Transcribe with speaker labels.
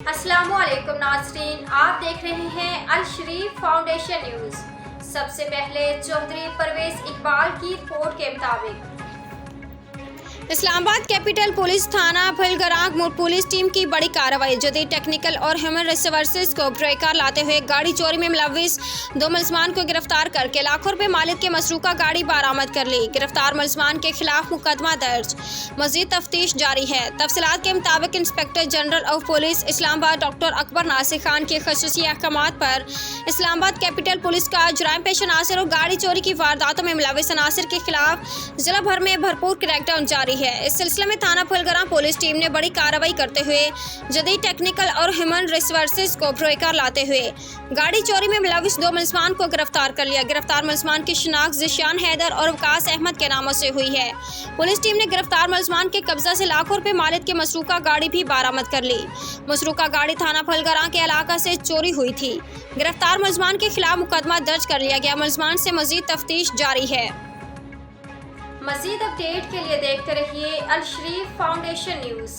Speaker 1: अस्सलामुअलैकुम नाज़रीन, आप देख रहे हैं अल शरीफ फाउंडेशन न्यूज़। सबसे पहले चौधरी परवेज इकबाल की रिपोर्ट के मुताबिक इस्लामाबाद कैपिटल पुलिस थाना फलगराग पुलिस टीम की बड़ी कार्रवाई। जदीद टेक्निकल और ह्यूमन रिसोर्सेज को ब्रेकर लाते हुए गाड़ी चोरी में मुलविस 2 मुलजमान को गिरफ्तार करके लाखों रुपए मालिक के मसरूका गाड़ी बरामद कर ली। गिरफ्तार मुलजमान के खिलाफ मुकदमा दर्ज, मजीद तफ्तीश जारी है। तफसीलात के मुताबिक inspector general of police Islamabad doctor Akbar Nasir Khan के खसूसी अहकामात पर इस्लामाबाद कैपिटल पुलिस का जुराइम पेश अनासर और गाड़ी चोरी की वारदातों में मुलविस अनासर के खिलाफ जिला भर में भरपूर क्रैकडाउन जारी है। इस सिलसिले में थाना फुलगराम पुलिस टीम ने बड़ी कार्रवाई करते हुए जदीद टेक्निकल और ह्यूमन रिसोर्सेज को ब्रेकर लाते हुए गाड़ी चोरी में मुलविस 2 मुलजमान को गिरफ्तार कर लिया। गिरफ्तार मुलजमान की शिनाख्त ज़िशान हैदर और वकास अहमद के नामों से हुई है। पुलिस टीम ने गिरफ्तार मुलजमान के कब्जा से लाखों रुपए मालिक के मसरूका गाड़ी भी बरामद कर ली। मसरूका गाड़ी थाना फुलगराम के इलाका से चोरी हुई थी। गिरफ्तार मुलजमान के खिलाफ मुकदमा दर्ज कर लिया गया। मुलजमान से मजीद तफ्तीश जारी है। मजीद अपडेट के लिए देखते रहिए अल शरीफ फाउंडेशन न्यूज़।